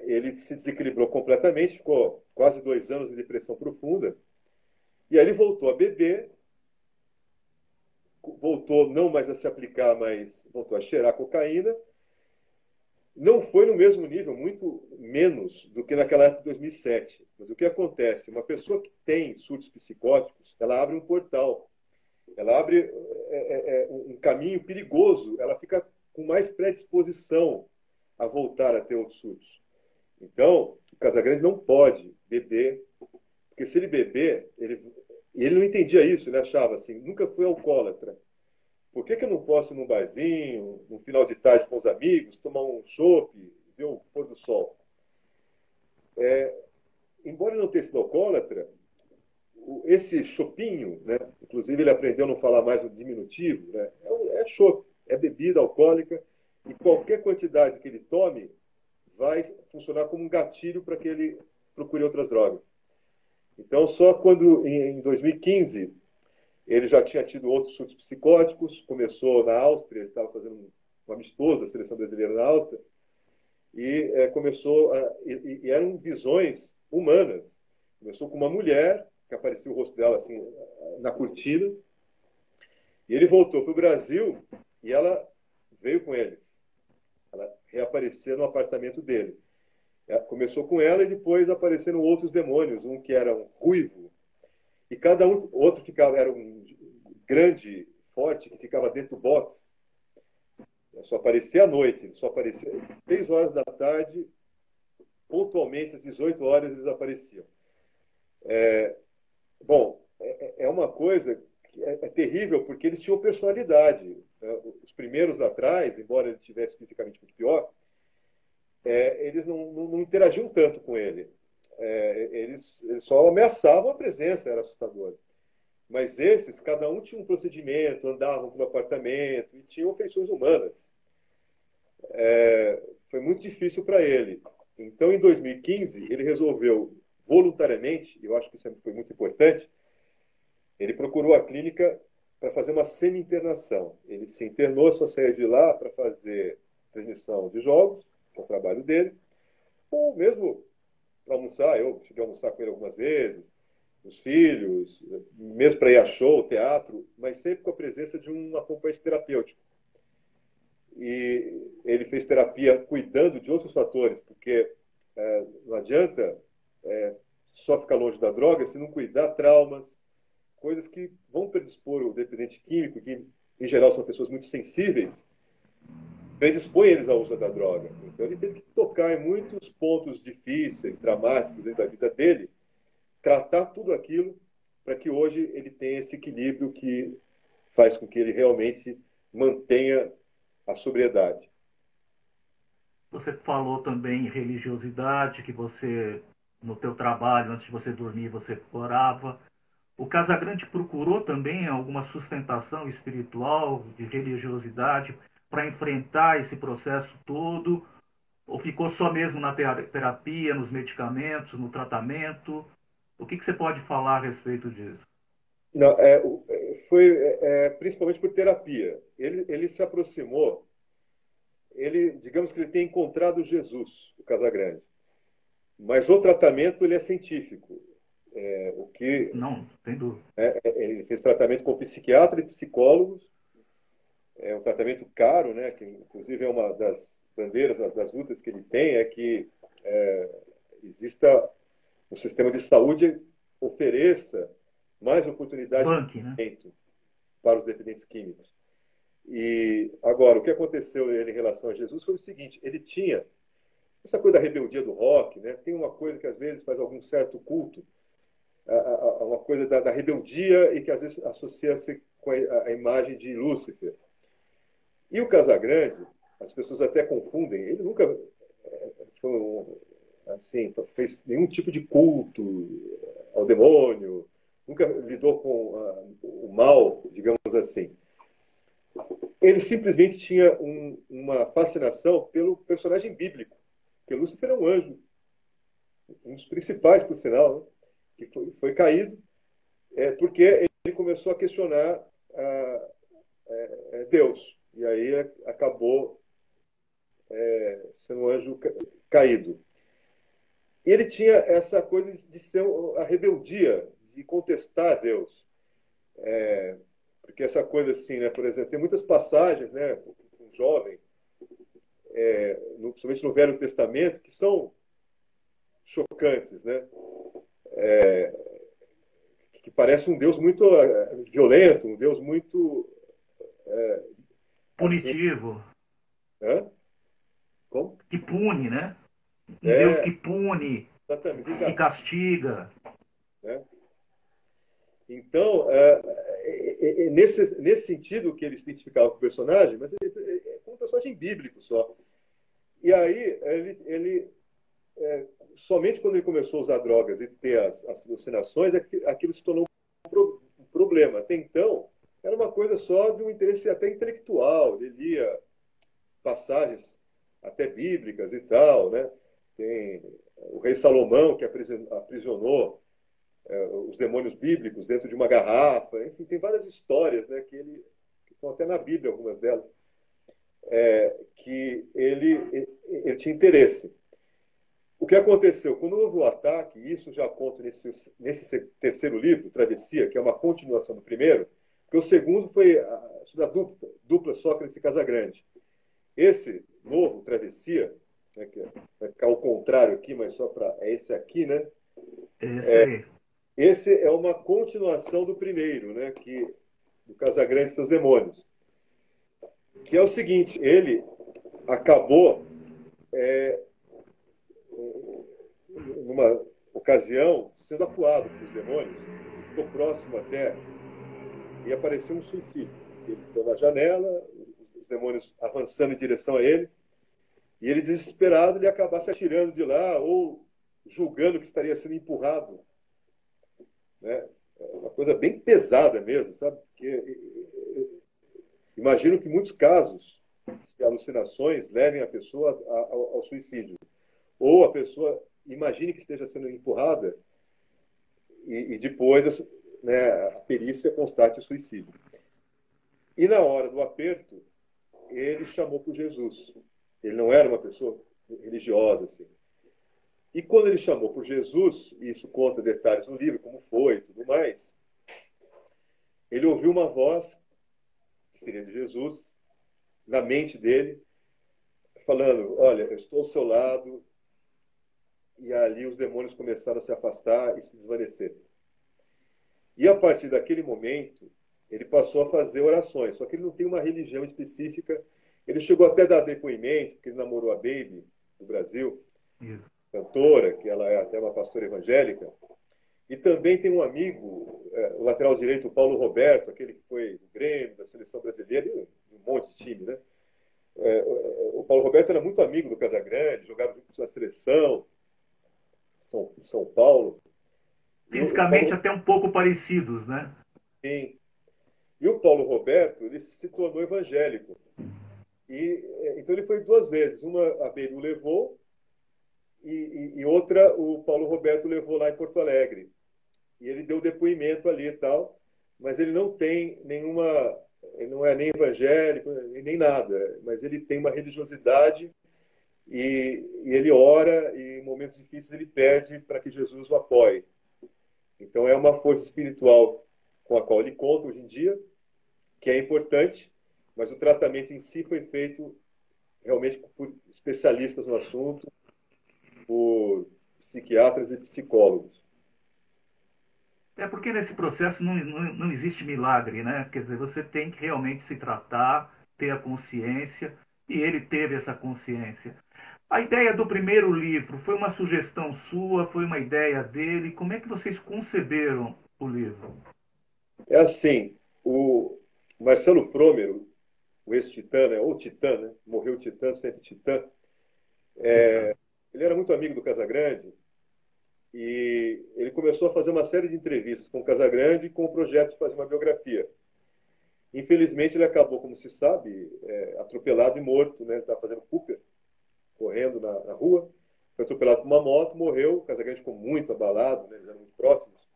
ele se desequilibrou completamente, ficou quase 2 anos de depressão profunda, e aí ele voltou a beber, voltou não mais a se aplicar, mas voltou a cheirar cocaína. Não foi no mesmo nível, muito menos do que naquela época de 2007. Mas o que acontece? Uma pessoa que tem surtos psicóticos, ela abre um portal, ela abre um caminho perigoso, ela fica com mais predisposição a voltar a ter outros surtos. Então, o Casagrande não pode beber, porque se ele beber, ele não entendia isso, ele achava assim, nunca foi alcoólatra. Por que eu não posso ir num barzinho, no final de tarde com os amigos, tomar um chopp, ver o pôr do sol? Embora ele não tenha sido alcoólatra, esse chopinho, né? Inclusive ele aprendeu a não falar mais no diminutivo, né? É chopp, é bebida alcoólica, e qualquer quantidade que ele tome vai funcionar como um gatilho para que ele procure outras drogas. Então, só quando, em 2015, ele já tinha tido outros surtos psicóticos, começou na Áustria, ele estava fazendo um amistoso da seleção brasileira na Áustria, e e eram visões humanas. Começou com uma mulher, que aparecia o rosto dela assim na cortina, e ele voltou para o Brasil e ela veio com ele. Ela reapareceu no apartamento dele. Começou com ela e depois apareceram outros demônios, um que era um ruivo, e cada um, outro ficava, era um grande, forte, que ficava dentro do box. Só aparecia à noite, ele só aparecia às 6 horas da tarde, pontualmente às 18 horas eles apareciam. Bom, é uma coisa que é terrível, porque eles tinham personalidade. Os primeiros lá atrás, embora ele estivesse fisicamente muito pior, eles não interagiam tanto com ele. Eles só ameaçavam a presença, era assustador. Mas esses, cada um tinha um procedimento, andavam pelo apartamento e tinham feições humanas. Foi muito difícil para ele. Então, em 2015, ele resolveu voluntariamente, e eu acho que isso foi muito importante, ele procurou a clínica para fazer uma semi-internação. Ele se internou, só saiu de lá para fazer transmissão de jogos, que é o trabalho dele, ou mesmo para almoçar. Eu cheguei a almoçar com ele algumas vezes, os filhos, mesmo para ir a show, teatro, mas sempre com a presença de um acompanhante terapêutico. E ele fez terapia cuidando de outros fatores, porque não adianta só ficar longe da droga se não cuidar traumas, coisas que vão predispor o dependente químico, que em geral são pessoas muito sensíveis, predispõe eles ao uso da droga. Então ele teve que tocar em muitos pontos difíceis, dramáticos dentro da vida dele, tratar tudo aquilo para que hoje ele tenha esse equilíbrio que faz com que ele realmente mantenha a sobriedade. Você falou também em religiosidade, que você, no teu trabalho, antes de você dormir, você orava. O Casagrande procurou também alguma sustentação espiritual, de religiosidade, para enfrentar esse processo todo? Ou ficou só mesmo na terapia, nos medicamentos, no tratamento? O que você pode falar a respeito disso? Não, foi principalmente por terapia. Ele se aproximou, digamos que ele tem encontrado Jesus, o Casagrande. Mas o tratamento ele é científico. O que Não, sem dúvida. Ele fez tratamento com psiquiatra e psicólogos. É um tratamento caro, né? Que inclusive é uma das bandeiras, das lutas que ele tem, é que exista um sistema de saúde ofereça mais oportunidade de Banque, né? tratamento para os dependentes químicos. E agora, o que aconteceu ele em relação a Jesus foi o seguinte: ele tinha essa coisa da rebeldia do rock, né? Tem uma coisa que às vezes faz algum certo culto, uma coisa da rebeldia e que às vezes associa-se com a imagem de Lúcifer. E o Casagrande, as pessoas até confundem, ele nunca assim, fez nenhum tipo de culto ao demônio, nunca lidou com o mal, digamos assim. Ele simplesmente tinha uma fascinação pelo personagem bíblico, porque Lúcifer é um anjo, um dos principais, por sinal, né? Que foi caído, porque ele começou a questionar Deus. E aí acabou sendo um anjo caído. E ele tinha essa coisa de ser a rebeldia, de contestar Deus. Porque essa coisa assim, né, por exemplo, tem muitas passagens, né, um jovem, principalmente no Velho Testamento, que são chocantes, né? Que parece um Deus muito violento, um Deus muito assim, Punitivo, hã? Como? que pune, né? Um Deus É, que pune, exatamente, que vingativo, castiga. né? Então, nesse sentido que ele se identificava com o personagem, mas ele é um personagem bíblico só. E aí, somente quando ele começou a usar drogas e ter as alucinações, aquilo se tornou um problema. Até então, era uma coisa só de um interesse até intelectual. Ele lia passagens até bíblicas e tal, né? Tem o rei Salomão, que aprisionou os demônios bíblicos dentro de uma garrafa. Enfim, tem várias histórias, né, que estão até na Bíblia, algumas delas, que ele tinha interesse. O que aconteceu? Quando houve o ataque, isso já conto nesse terceiro livro, Travessia, que é uma continuação do primeiro, porque o segundo foi a dupla Sócrates e Casagrande. Esse novo, Travessia, né, que vai ficar ao contrário aqui, mas só para... É esse aqui, né? Esse aí. Esse é uma continuação do primeiro, né, do Casagrande e seus demônios. Que é o seguinte, ele acabou, numa ocasião, sendo acuado pelos demônios, ficou próximo até, e apareceu um suicídio. Ele ficou na janela, os demônios avançando em direção a ele, e ele, desesperado, ele acabasse atirando de lá, ou julgando que estaria sendo empurrado. Né? É uma coisa bem pesada mesmo, sabe? Porque imagino que muitos casos de alucinações levem a pessoa ao suicídio. Ou a pessoa imagine que esteja sendo empurrada e depois, né, a perícia constate o suicídio. E na hora do aperto, ele chamou por Jesus. Ele não era uma pessoa religiosa, assim. E quando ele chamou por Jesus, e isso conta detalhes no livro, como foi e tudo mais, ele ouviu uma voz, que seria de Jesus, na mente dele, falando: olha, eu estou ao seu lado. E ali os demônios começaram a se afastar e se desvanecer. E a partir daquele momento, ele passou a fazer orações, só que ele não tem uma religião específica. Ele chegou até a dar depoimento, que ele namorou a Baby, do Brasil, cantora, que ela é até uma pastora evangélica. E também tem um amigo, o lateral direito, o Paulo Roberto, aquele que foi do Grêmio, da seleção brasileira, e um monte de time, né? O Paulo Roberto era muito amigo do Casagrande, jogava junto na seleção, São Paulo. Fisicamente até um pouco parecidos, né? Sim. E o Paulo Roberto, ele se tornou evangélico. Então ele foi duas vezes. Uma a Beru levou e outra o Paulo Roberto levou lá em Porto Alegre. E ele deu depoimento ali e tal, mas ele não tem nenhuma... Ele não é nem evangélico, nem nada, mas ele tem uma religiosidade e ele ora e em momentos difíceis ele pede para que Jesus o apoie. Então é uma força espiritual com a qual ele conta hoje em dia, que é importante, mas o tratamento em si foi feito realmente por especialistas no assunto, por psiquiatras e psicólogos. É porque nesse processo não existe milagre, né? Quer dizer, você tem que realmente se tratar, ter a consciência, e ele teve essa consciência. A ideia do primeiro livro foi uma sugestão sua, foi uma ideia dele? Como é que vocês conceberam o livro? É assim, o Marcelo Frômero, o ex-Titã, né? Ou Titã, né? Morreu Titã, sempre Titã. Ele era muito amigo do Casagrande e ele começou a fazer uma série de entrevistas com o Casagrande com o projeto de fazer uma biografia. Infelizmente, ele acabou, como se sabe, atropelado e morto, né? Ele estava fazendo Cooper, correndo na rua, foi atropelado por uma moto, morreu. O Casagrande ficou muito abalado, né? Eles eram muito próximos.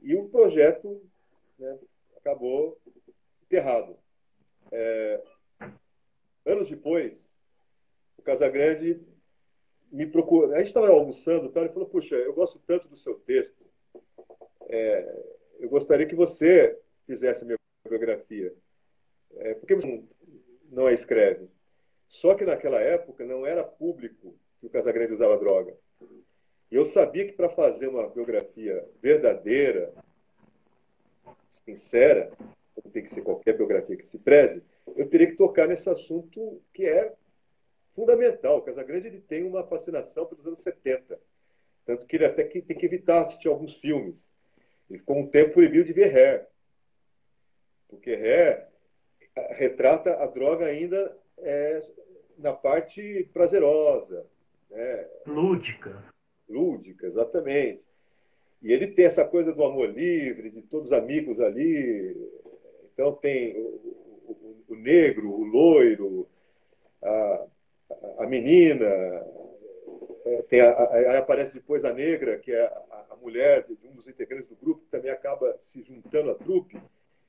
E o projeto, né, acabou enterrado. Anos depois, o Casagrande me procurou. A gente estava almoçando e tal, ele falou: puxa, eu gosto tanto do seu texto, eu gostaria que você fizesse a minha biografia. Por que você não a escreve? Só que naquela época não era público que o Casagrande usava droga. E eu sabia que para fazer uma biografia verdadeira, sincera, como tem que ser qualquer biografia que se preze, eu teria que tocar nesse assunto que é fundamental. O Casagrande ele tem uma fascinação pelos anos 70. Tanto que ele até tem que evitar assistir alguns filmes. Ele ficou um tempo proibido de ver Hair. porque retrata a droga ainda na parte prazerosa, né? Lúdica. Lúdica, exatamente. E ele tem essa coisa do amor livre, de todos os amigos ali. Então tem o negro, o loiro, a, a menina, aí aparece depois a negra, que é a mulher de um dos integrantes do grupo, que também acaba se juntando à trupe.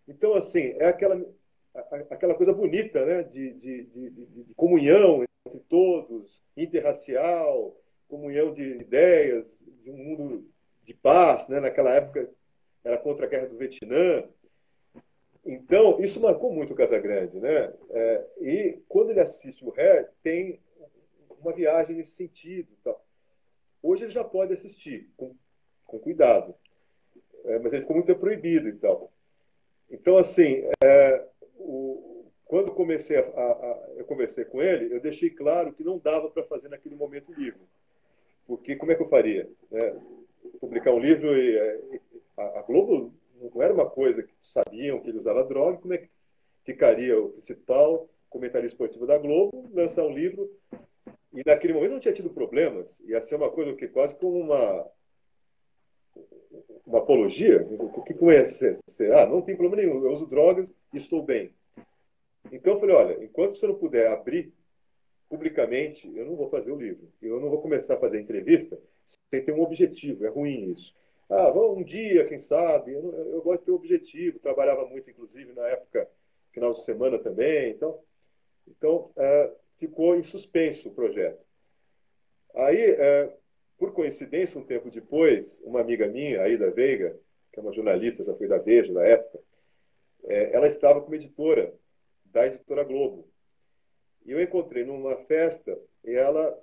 Então, assim, é aquela coisa bonita, né? De comunhão entre todos, interracial, comunhão de ideias, de um mundo de paz, né? Naquela época era contra a guerra do Vietnã. Então, isso marcou muito o Casagrande, né? E quando ele assiste o Hair, tem uma viagem nesse sentido. Tal. Hoje ele já pode assistir, com cuidado. Mas ele ficou muito proibido e tal. Então, assim, quando eu conversei com ele, eu deixei claro que não dava para fazer naquele momento o livro. Porque como é que eu faria? Né? Publicar um livro a Globo não era uma coisa que sabiam que ele usava droga, como é que ficaria o principal comentarista esportivo da Globo, lançar um livro, e naquele momento não tinha tido problemas, ia ser uma coisa que quase como uma apologia, o que ia ser? Não tem problema nenhum, eu uso drogas e estou bem. Então eu falei, olha, enquanto você não puder abrir publicamente, eu não vou fazer o livro. Eu não vou começar a fazer entrevista sem ter um objetivo. É ruim isso. Vamos um dia, quem sabe. Eu gosto de ter um objetivo. Trabalhava muito, inclusive, na época, final de semana também. Então ficou em suspenso o projeto. Aí, por coincidência, um tempo depois, uma amiga minha, Aida Veiga, que é uma jornalista, já foi da Veja na época, ela estava como editora da Editora Globo. E eu encontrei numa festa e ela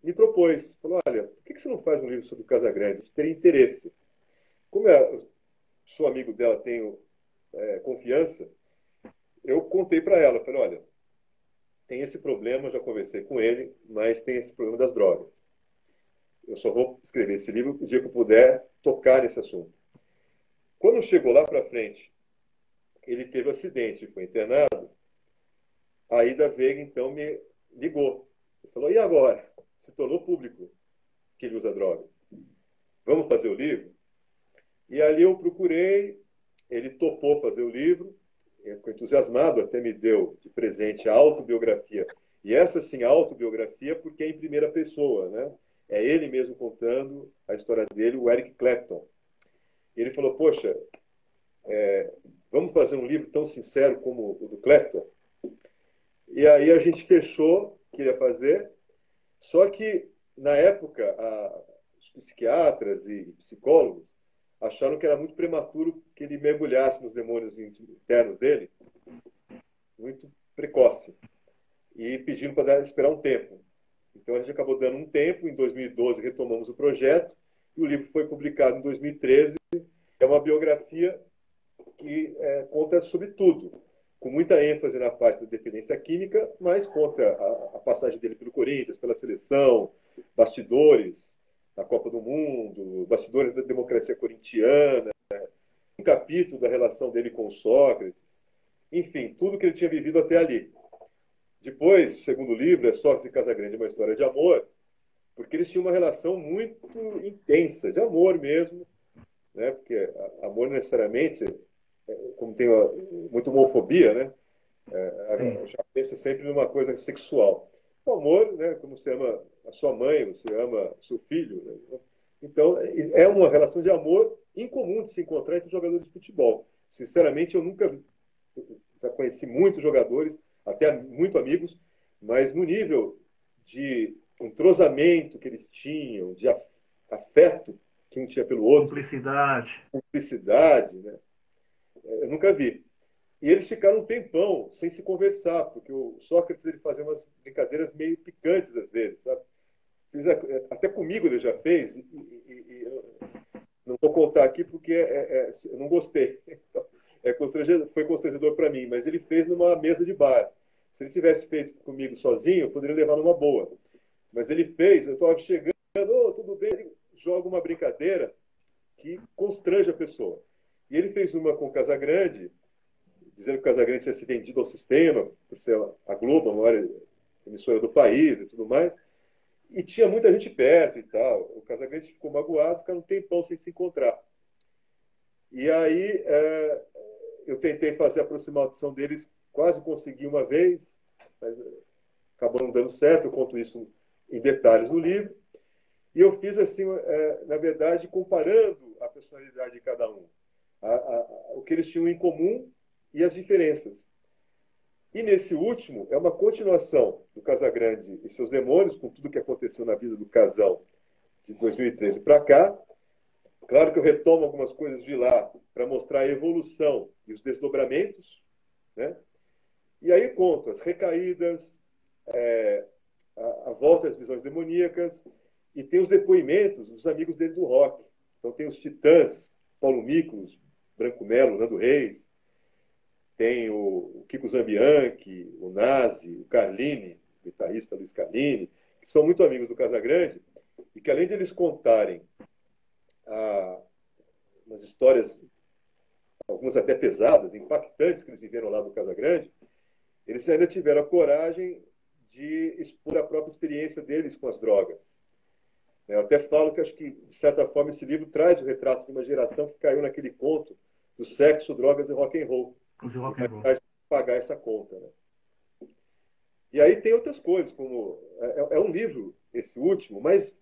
me propôs, falou, olha, por que você não faz um livro sobre o Casagrande? Teria interesse. Como eu sou amigo dela, tenho confiança, eu contei para ela, falei, olha, tem esse problema, já conversei com ele, mas tem esse problema das drogas. Eu só vou escrever esse livro o dia que eu puder tocar nesse assunto. Quando chegou lá para frente, ele teve um acidente, foi internado, a Ida Veiga, então, me ligou. Falou, e agora? Se tornou público que ele usa drogas. Vamos fazer o livro? E ali eu procurei, ele topou fazer o livro, ficou entusiasmado, até me deu de presente a autobiografia. E essa, sim, a autobiografia, porque é em primeira pessoa, né? É ele mesmo contando a história dele, o Eric Clapton. E ele falou, poxa, vamos fazer um livro tão sincero como o do Clapton? E aí a gente fechou, queria fazer, só que, na época, os psiquiatras e psicólogos acharam que era muito prematuro que ele mergulhasse nos demônios internos dele, muito precoce, e pedindo para esperar um tempo. Então a gente acabou dando um tempo, em 2012 retomamos o projeto, e o livro foi publicado em 2013. É uma biografia que conta sobre tudo, com muita ênfase na parte da dependência química, mas conta a passagem dele pelo Corinthians, pela seleção, bastidores da Copa do Mundo, bastidores da democracia corintiana, um capítulo da relação dele com Sócrates, enfim, tudo que ele tinha vivido até ali. Depois, o segundo livro, é Sócrates e Casagrande, uma história de amor, porque eles tinham uma relação muito intensa, de amor mesmo, né? Porque amor necessariamente, como tem muita homofobia, né? Já pensa sempre numa coisa sexual. O amor, né? Como você ama a sua mãe, você ama o seu filho. Né? Então, é uma relação de amor incomum de se encontrar entre jogadores de futebol. Sinceramente, eu nunca já conheci muitos jogadores, até muito amigos, mas no nível de entrosamento que eles tinham, de afeto que um tinha pelo outro, cumplicidade, né? Eu nunca vi. E eles ficaram um tempão sem se conversar, porque o Sócrates ele fazia umas brincadeiras meio picantes às vezes, sabe? Até comigo ele já fez, e eu não vou contar aqui porque eu não gostei. Foi constrangedor para mim, mas ele fez numa mesa de bar. Se ele tivesse feito comigo sozinho, eu poderia levar numa boa. Mas ele fez, eu estava chegando, tudo bem, ele joga uma brincadeira que constrange a pessoa. E ele fez uma com o Casagrande, dizendo que o Casagrande tinha se vendido ao sistema, por ser a Globo, a maior emissora do país e tudo mais. E tinha muita gente perto e tal. O Casagrande ficou magoado, ficou um tempão sem se encontrar. E aí eu tentei fazer a aproximação deles, quase consegui uma vez, mas acabou não dando certo. Eu conto isso em detalhes no livro. E eu fiz assim, na verdade, comparando a personalidade de cada um, o que eles tinham em comum e as diferenças. E nesse último, é uma continuação do Casagrande e seus demônios, com tudo que aconteceu na vida do casal de 2013 para cá. Claro que eu retomo algumas coisas de lá para mostrar a evolução e os desdobramentos, né? E aí conto as recaídas, a volta às visões demoníacas, e tem os depoimentos dos amigos dele do rock. Então tem os Titãs, Paulo Miklos, Branco Melo, Nando Reis, tem o Kiko Zambianchi, o Nazi, o Carlini, o guitarrista Luiz Carlini, que são muito amigos do Casagrande, e que além de eles contarem umas histórias, algumas até pesadas, impactantes, que eles viveram lá do Casagrande, eles ainda tiveram a coragem de expor a própria experiência deles com as drogas. Eu até falo que acho que, de certa forma, esse livro traz o retrato de uma geração que caiu naquele conto do sexo, drogas e rock and roll. De rock and roll. Pagar essa conta, né? E aí tem outras coisas, como é um livro, esse último, mas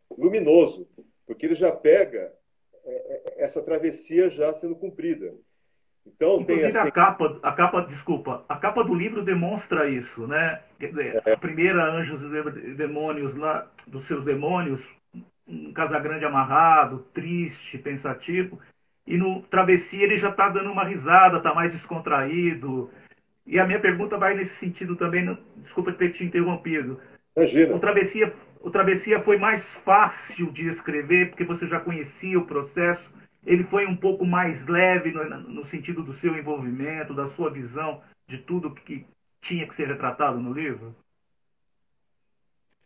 luminoso, porque ele já pega essa travessia já sendo cumprida. Então inclusive tem assim, desculpa, a capa do livro demonstra isso, né? Quer dizer, a primeira Anjos e Demônios lá, dos seus demônios, um Casagrande amarrado, triste, pensativo, e no Travessia ele já está dando uma risada, está mais descontraído. E a minha pergunta vai nesse sentido também, desculpa ter te interrompido. imagina. O Travessia foi mais fácil de escrever, porque você já conhecia o processo. Ele foi um pouco mais leve no sentido do seu envolvimento, da sua visão de tudo que tinha que ser retratado no livro?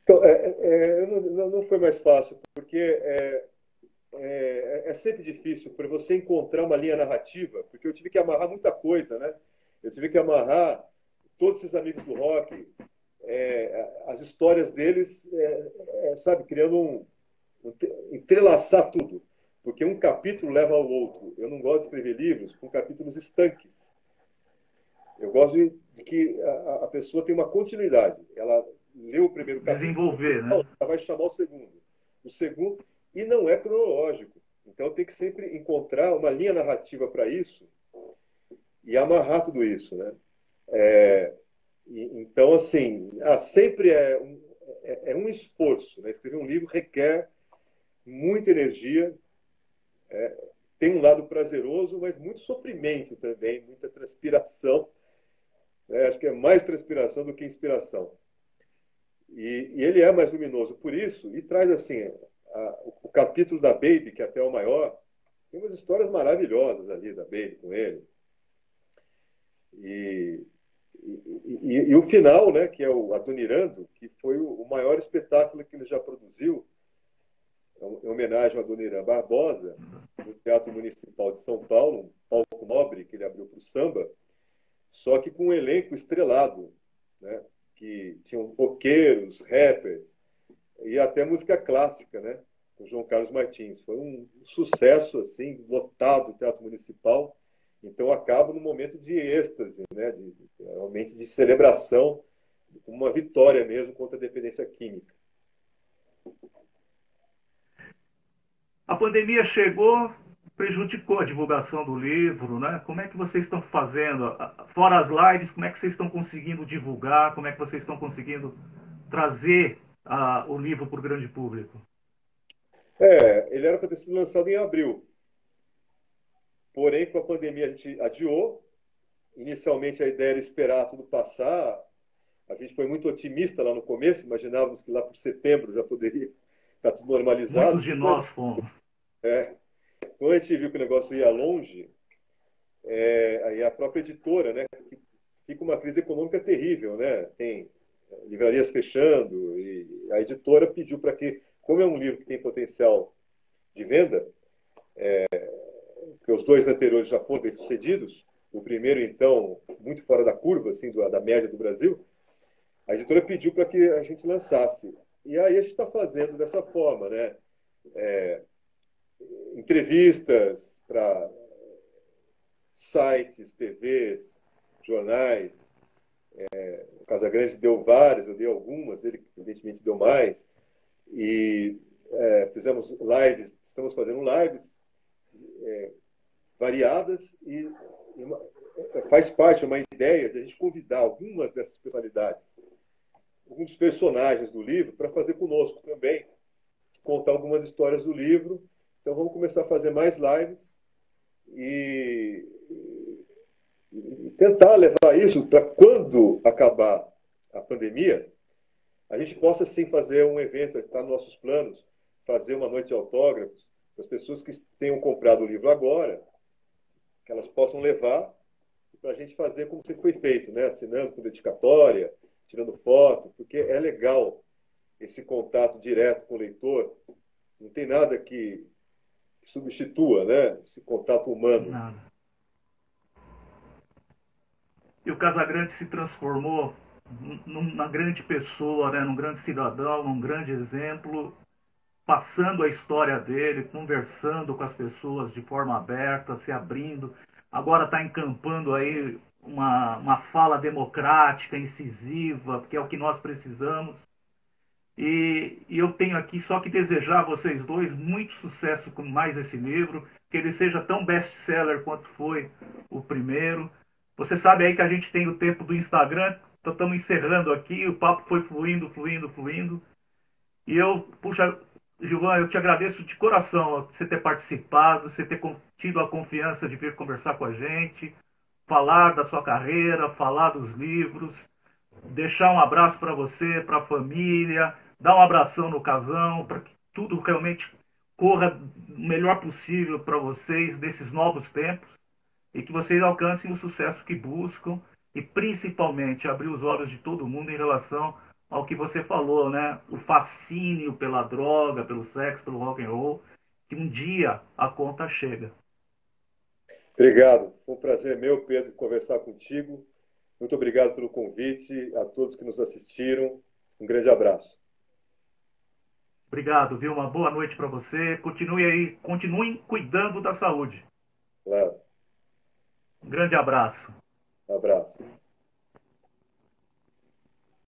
Então, não foi mais fácil, porque é sempre difícil para você encontrar uma linha narrativa, porque eu tive que amarrar muita coisa, né? Eu tive que amarrar todos esses amigos do rock, as histórias deles, sabe, criando entrelaçar tudo, porque um capítulo leva ao outro. Eu não gosto de escrever livros com capítulos estanques. Eu gosto de que a pessoa tenha uma continuidade. Ela leu o primeiro capítulo, desenvolver, né? ela vai chamar o segundo. O segundo, e não é cronológico. Então tem que sempre encontrar uma linha narrativa para isso e amarrar tudo isso, né? Então, assim, sempre é um esforço, né? Escrever um livro requer muita energia, tem um lado prazeroso, mas muito sofrimento também, muita transpiração, né? Acho que é mais transpiração do que inspiração. E ele é mais luminoso por isso, e traz, assim, o capítulo da Baby, que até é o maior, tem umas histórias maravilhosas ali da Baby com ele. E o final, né, que é o Adonirando, que foi o maior espetáculo que ele já produziu, em homenagem ao Adoniran Barbosa, no Teatro Municipal de São Paulo, um palco nobre que ele abriu para o samba, só que com um elenco estrelado, né, que tinham roqueiros, rappers e até música clássica, né, com João Carlos Martins. Foi um sucesso, assim, lotado o Teatro Municipal. Então acaba num momento de êxtase, né, realmente de celebração, uma vitória mesmo contra a dependência química. A pandemia chegou, prejudicou a divulgação do livro, né? Como é que vocês estão fazendo? Fora as lives, como é que vocês estão conseguindo divulgar? Como é que vocês estão conseguindo trazer o livro para o grande público? Ele era para ter sido lançado em abril. Porém, com a pandemia a gente adiou. Inicialmente a ideia era esperar tudo passar. A gente foi muito otimista lá no começo, imaginávamos que lá por setembro já poderia estar tudo normalizado. Muitos de nós fomos. Quando a gente viu que o negócio ia longe, aí a própria editora, né, fica uma crise econômica terrível, né? Tem livrarias fechando, e a editora pediu para que, como é um livro que tem potencial de venda, porque os dois anteriores já foram bem-sucedidos, o primeiro, então, muito fora da curva, assim, da média do Brasil, a editora pediu para que a gente lançasse. E aí a gente está fazendo dessa forma, né? Entrevistas para sites, TVs, jornais. O Casagrande deu várias, eu dei algumas, ele evidentemente deu mais. E fizemos lives, estamos fazendo lives variadas e faz parte, uma ideia de a gente convidar algumas dessas personalidades, alguns personagens do livro, para fazer conosco também, contar algumas histórias do livro. Então vamos começar a fazer mais lives e tentar levar isso para quando acabar a pandemia, a gente possa sim fazer um evento, está nos nossos planos, fazer uma noite de autógrafos para as pessoas que tenham comprado o livro agora, que elas possam levar para a gente fazer como sempre foi feito, né? Assinando com dedicatória, tirando foto, porque é legal esse contato direto com o leitor. Não tem nada que substitua, né? Esse contato humano. Nada. E o Casagrande se transformou numa grande pessoa, né? Num grande cidadão, num grande exemplo, passando a história dele, conversando com as pessoas de forma aberta, se abrindo. Agora está encampando aí uma fala democrática, incisiva, que é o que nós precisamos. E eu tenho aqui só que desejar a vocês dois muito sucesso com mais esse livro, que ele seja tão best-seller quanto foi o primeiro. Você sabe aí que a gente tem o tempo do Instagram, então estamos encerrando aqui, o papo foi fluindo, fluindo, fluindo. E eu, puxa, Gilvan, eu te agradeço de coração você ter participado, você ter tido a confiança de vir conversar com a gente, falar da sua carreira, falar dos livros, deixar um abraço para você, para a família, dar um abração no casão, para que tudo realmente corra o melhor possível para vocês nesses novos tempos e que vocês alcancem o sucesso que buscam e principalmente abrir os olhos de todo mundo em relação ao que você falou, né? O fascínio pela droga, pelo sexo, pelo rock and roll, que um dia a conta chega. Obrigado. Foi um prazer meu, Pedro, conversar contigo. Muito obrigado pelo convite, a todos que nos assistiram. Um grande abraço. Obrigado, viu? Uma boa noite para você. Continue aí, continuem cuidando da saúde. Claro. Um grande abraço. Um abraço.